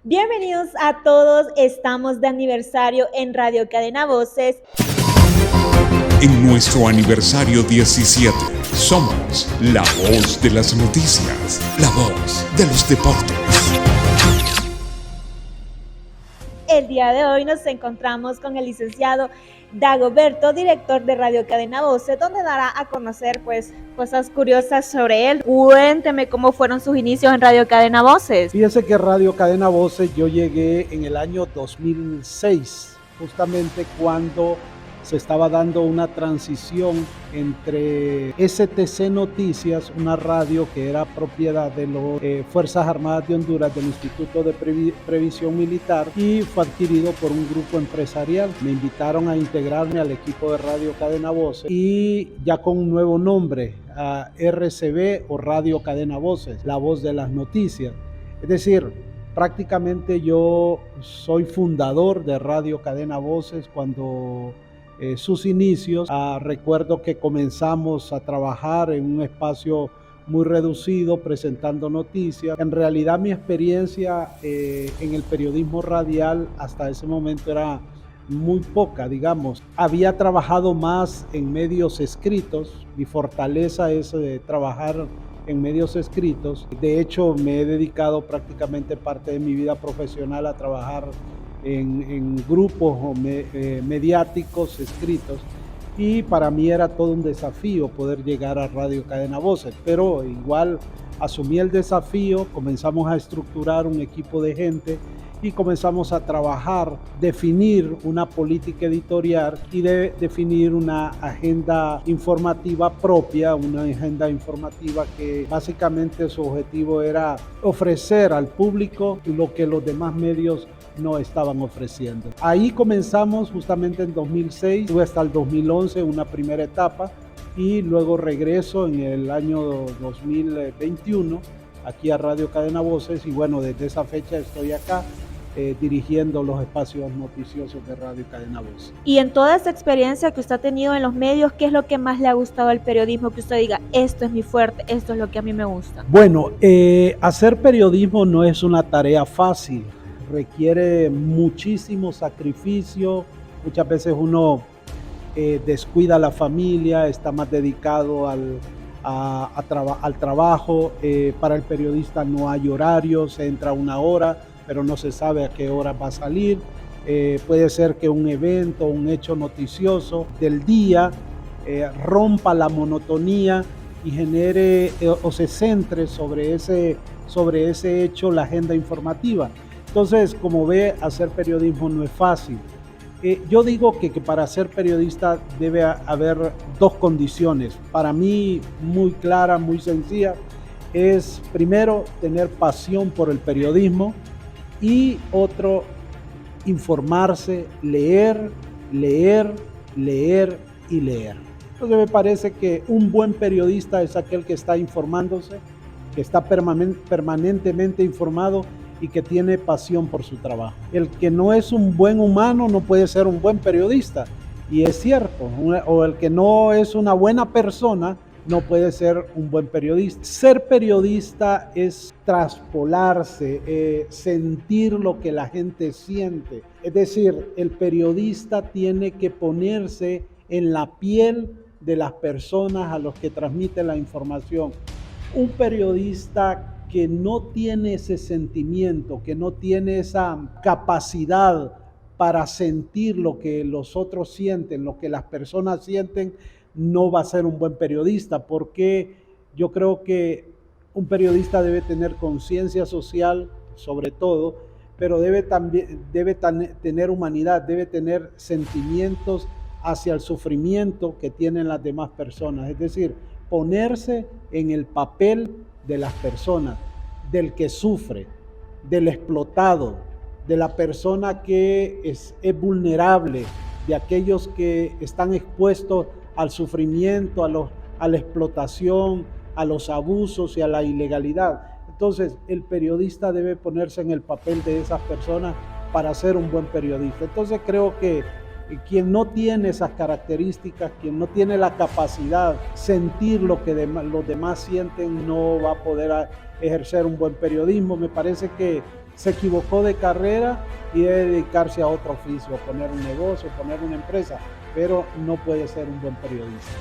Bienvenidos a todos, estamos de aniversario en Radio Cadena Voces. En nuestro aniversario 17, somos la voz de las noticias, la voz de los deportes. El día de hoy nos encontramos con el licenciado Dagoberto, director de Radio Cadena Voces, donde dará a conocer cosas curiosas sobre él. Cuénteme cómo fueron sus inicios en Radio Cadena Voces. Fíjese que Radio Cadena Voces yo llegué en el año 2006, justamente cuando se estaba dando una transición entre STC Noticias, una radio que era propiedad de las Fuerzas Armadas de Honduras, del Instituto de Previsión Militar, y fue adquirido por un grupo empresarial. Me invitaron a integrarme al equipo de Radio Cadena Voces y ya con un nuevo nombre, a RCV o Radio Cadena Voces, la voz de las noticias. Es decir, prácticamente yo soy fundador de Radio Cadena Voces cuando sus inicios. Recuerdo que comenzamos a trabajar en un espacio muy reducido presentando noticias. En realidad mi experiencia en el periodismo radial hasta ese momento era muy poca, digamos. Había trabajado más en medios escritos. Mi fortaleza es trabajar en medios escritos. De hecho, me he dedicado prácticamente parte de mi vida profesional a trabajar en grupos mediáticos escritos, y para mí era todo un desafío poder llegar a Radio Cadena Voces, pero igual asumí el desafío, comenzamos a estructurar un equipo de gente y comenzamos a trabajar, definir una política editorial y definir una agenda informativa propia, una agenda informativa que básicamente su objetivo era ofrecer al público lo que los demás medios no estaban ofreciendo. Ahí comenzamos justamente en 2006, tuve hasta el 2011 una primera etapa y luego regreso en el año 2021 aquí a Radio Cadena Voces, y bueno, desde esa fecha estoy acá dirigiendo los espacios noticiosos de Radio Cadena Voces. Y en toda esa experiencia que usted ha tenido en los medios, ¿qué es lo que más le ha gustado del periodismo? Que usted diga, esto es mi fuerte, esto es lo que a mí me gusta. Bueno, hacer periodismo no es una tarea fácil, requiere muchísimo sacrificio. Muchas veces uno descuida a la familia, está más dedicado al trabajo. Para el periodista no hay horario, se entra a una hora, pero no se sabe a qué hora va a salir. Puede ser que un evento, un hecho noticioso del día rompa la monotonía y genere o se centre sobre ese hecho la agenda informativa. Entonces, como ve, hacer periodismo no es fácil. Yo digo que para ser periodista debe haber dos condiciones. Para mí, muy clara, muy sencilla, es primero tener pasión por el periodismo y otro, informarse, leer y leer. Entonces me parece que un buen periodista es aquel que está informándose, que está permanentemente informado y que tiene pasión por su trabajo. El que no es un buen humano no puede ser un buen periodista, y es cierto, o el que no es una buena persona no puede ser un buen periodista. Ser periodista es traspolarse, sentir lo que la gente siente. Es decir, el periodista tiene que ponerse en la piel de las personas a los que transmite la información. Un periodista que no tiene ese sentimiento, que no tiene esa capacidad para sentir lo que los otros sienten, lo que las personas sienten, no va a ser un buen periodista, porque yo creo que un periodista debe tener conciencia social, sobre todo, pero debe tener humanidad, debe tener sentimientos hacia el sufrimiento que tienen las demás personas. Es decir, ponerse en el papel de las personas, del que sufre, del explotado, de la persona que es vulnerable, de aquellos que están expuestos al sufrimiento, a la explotación, a los abusos y a la ilegalidad. Entonces, el periodista debe ponerse en el papel de esas personas para ser un buen periodista. Entonces, creo que quien no tiene esas características, quien no tiene la capacidad de sentir lo que los demás sienten, no va a poder ejercer un buen periodismo. Me parece que se equivocó de carrera y debe dedicarse a otro oficio, poner un negocio, poner una empresa, pero no puede ser un buen periodista.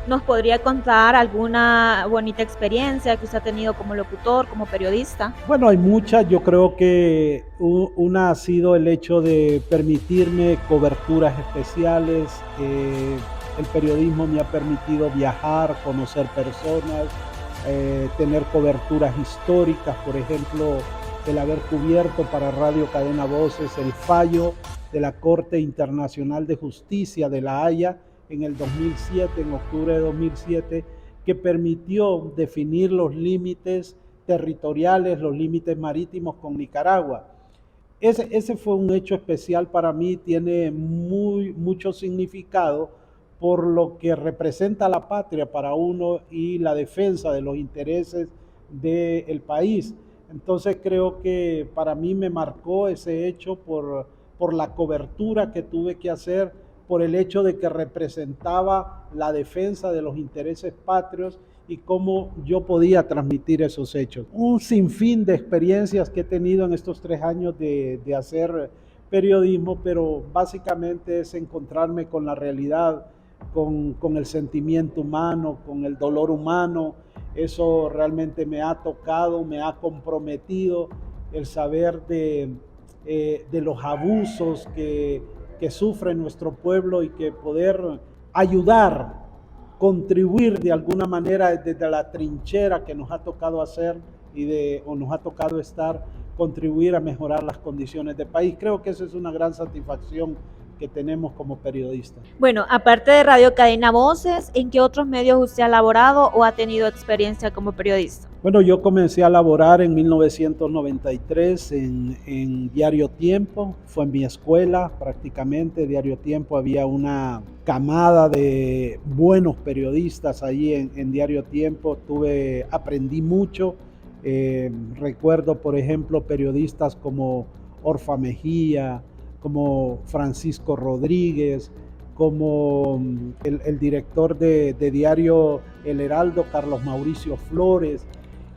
¿Nos podría contar alguna bonita experiencia que usted ha tenido como locutor, como periodista? Bueno, hay muchas. Yo creo que una ha sido el hecho de permitirme coberturas especiales. El periodismo me ha permitido viajar, conocer personas, tener coberturas históricas, por ejemplo, el haber cubierto para Radio Cadena Voces el fallo de la Corte Internacional de Justicia de La Haya en el 2007, en octubre de 2007, que permitió definir los límites territoriales, los límites marítimos con Nicaragua. Ese fue un hecho especial para mí, tiene mucho significado por lo que representa la patria para uno y la defensa de los intereses del país. Entonces creo que para mí me marcó ese hecho por la cobertura que tuve que hacer, por el hecho de que representaba la defensa de los intereses patrios y cómo yo podía transmitir esos hechos. Un sinfín de experiencias que he tenido en estos 3 años de hacer periodismo, pero básicamente es encontrarme con la realidad, con el sentimiento humano, con el dolor humano. Eso realmente me ha tocado, me ha comprometido el saber de los abusos que sufre nuestro pueblo y que poder ayudar, contribuir de alguna manera desde la trinchera que nos ha tocado hacer o nos ha tocado estar, contribuir a mejorar las condiciones del país. Creo que esa es una gran satisfacción que tenemos como periodistas. Bueno, aparte de Radio Cadena Voces, ¿en qué otros medios usted ha laborado o ha tenido experiencia como periodista? Bueno, yo comencé a laborar en 1993 en Diario Tiempo, fue en mi escuela prácticamente. Diario Tiempo, había una camada de buenos periodistas allí en Diario Tiempo, aprendí mucho. Recuerdo, por ejemplo, periodistas como Orfa Mejía, como Francisco Rodríguez, como el director de Diario El Heraldo, Carlos Mauricio Flores,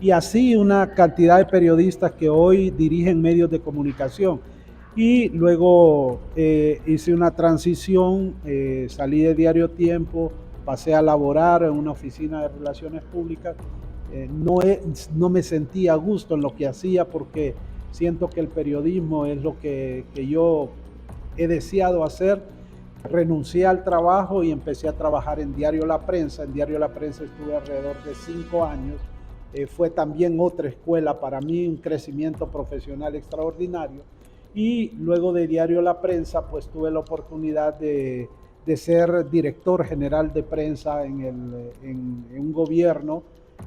y así una cantidad de periodistas que hoy dirigen medios de comunicación. Y luego hice una transición, salí de Diario Tiempo, pasé a laborar en una oficina de relaciones públicas. No me sentía a gusto en lo que hacía, porque siento que el periodismo es lo que yo he deseado hacer. Renuncié al trabajo y empecé a trabajar en Diario La Prensa. En Diario La Prensa estuve alrededor de 5 años. Fue también otra escuela para mí, un crecimiento profesional extraordinario. Y luego de Diario La Prensa, pues tuve la oportunidad de ser director general de prensa en un gobierno,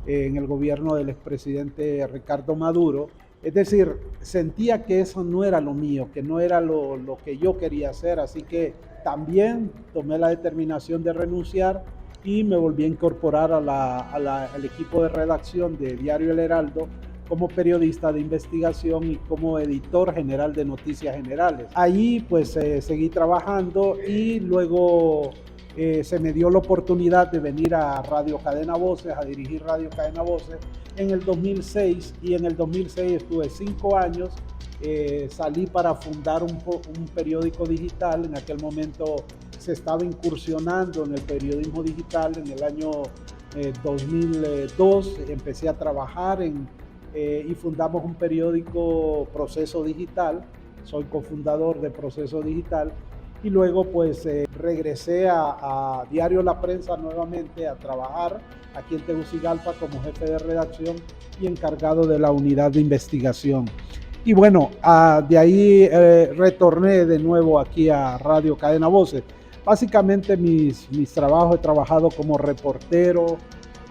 en el gobierno del expresidente Ricardo Maduro. Es decir, sentía que eso no era lo mío, que no era lo que yo quería hacer, así que también tomé la determinación de renunciar y me volví a incorporar al equipo de redacción de Diario El Heraldo como periodista de investigación y como editor general de Noticias Generales. Allí pues seguí trabajando y luego se me dio la oportunidad de venir a Radio Cadena Voces, a dirigir Radio Cadena Voces en el 2006, y en el 2006 estuve 5 años. Salí para fundar un periódico digital. En aquel momento se estaba incursionando en el periodismo digital. En el año 2002 empecé a trabajar y fundamos un periódico, Proceso Digital. Soy cofundador de Proceso Digital. Y luego pues regresé a Diario La Prensa nuevamente a trabajar aquí en Tegucigalpa como jefe de redacción y encargado de la unidad de investigación. Y bueno, de ahí retorné de nuevo aquí a Radio Cadena Voces. Básicamente mis trabajos, he trabajado como reportero,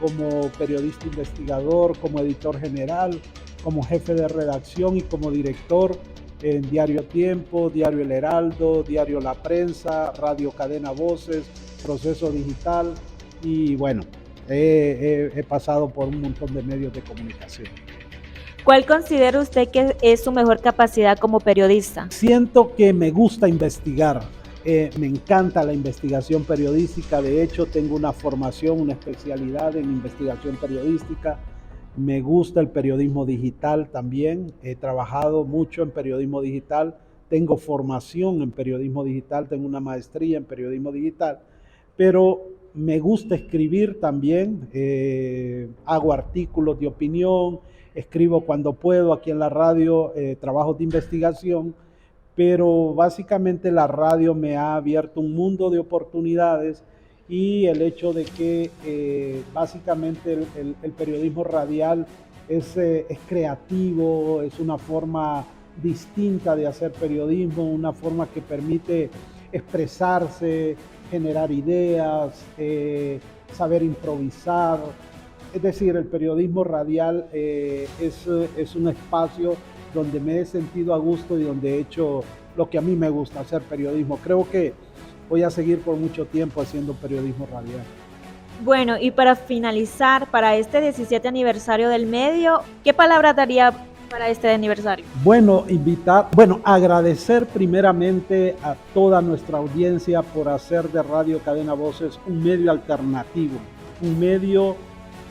como periodista investigador, como editor general, como jefe de redacción y como director en Diario Tiempo, Diario El Heraldo, Diario La Prensa, Radio Cadena Voces, Proceso Digital, y bueno, he pasado por un montón de medios de comunicación. ¿Cuál considera usted que es su mejor capacidad como periodista? Siento que me gusta investigar. Me encanta la investigación periodística. De hecho, tengo una formación, una especialidad en investigación periodística. Me gusta el periodismo digital también. He trabajado mucho en periodismo digital. Tengo formación en periodismo digital, tengo una maestría en periodismo digital, pero me gusta escribir también. Hago artículos de opinión, escribo cuando puedo aquí en la radio, trabajos de investigación, pero básicamente la radio me ha abierto un mundo de oportunidades y el hecho de que básicamente el periodismo radial es creativo, es una forma distinta de hacer periodismo, una forma que permite expresarse, generar ideas, saber improvisar. Es decir, el periodismo radial es un espacio donde me he sentido a gusto y donde he hecho lo que a mí me gusta, hacer periodismo. Creo que voy a seguir por mucho tiempo haciendo periodismo radial. Bueno, y para finalizar, para este 17 aniversario del medio, ¿qué palabra daría para este aniversario? Bueno, agradecer primeramente a toda nuestra audiencia por hacer de Radio Cadena Voces un medio alternativo, un medio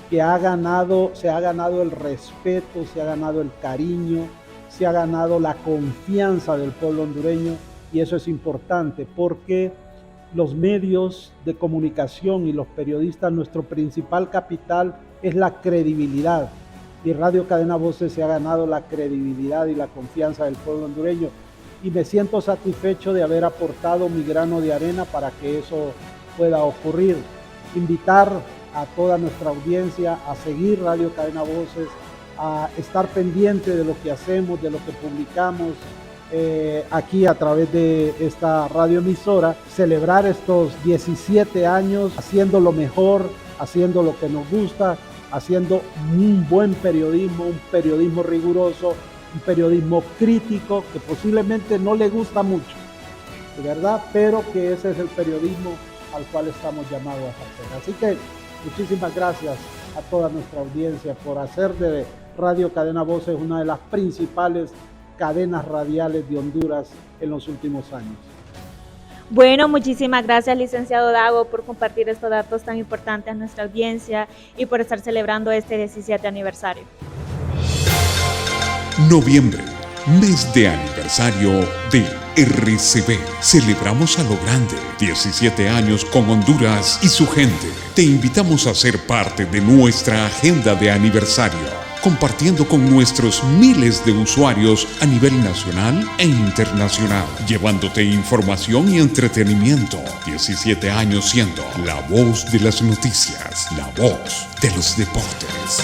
que se ha ganado el respeto, se ha ganado el cariño, se ha ganado la confianza del pueblo hondureño, y eso es importante porque los medios de comunicación y los periodistas, nuestro principal capital es la credibilidad, y Radio Cadena Voces se ha ganado la credibilidad y la confianza del pueblo hondureño, y me siento satisfecho de haber aportado mi grano de arena para que eso pueda ocurrir. Invitar a toda nuestra audiencia a seguir Radio Cadena Voces, a estar pendiente de lo que hacemos, de lo que publicamos aquí a través de esta radioemisora, celebrar estos 17 años haciendo lo mejor, haciendo lo que nos gusta, haciendo un buen periodismo, un periodismo riguroso, un periodismo crítico que posiblemente no le gusta mucho, de verdad, pero que ese es el periodismo al cual estamos llamados a hacer. Así que muchísimas gracias a toda nuestra audiencia por hacer de Radio Cadena Voces una de las principales cadenas radiales de Honduras en los últimos años. Bueno, muchísimas gracias, licenciado Dago, por compartir estos datos tan importantes a nuestra audiencia y por estar celebrando este 17 aniversario. Noviembre, mes de aniversario de RCB. Celebramos a lo grande 17 años con Honduras y su gente. Te invitamos a ser parte de nuestra agenda de aniversario, compartiendo con nuestros miles de usuarios a nivel nacional e internacional, llevándote información y entretenimiento. 17 años siendo la voz de las noticias, la voz de los deportes.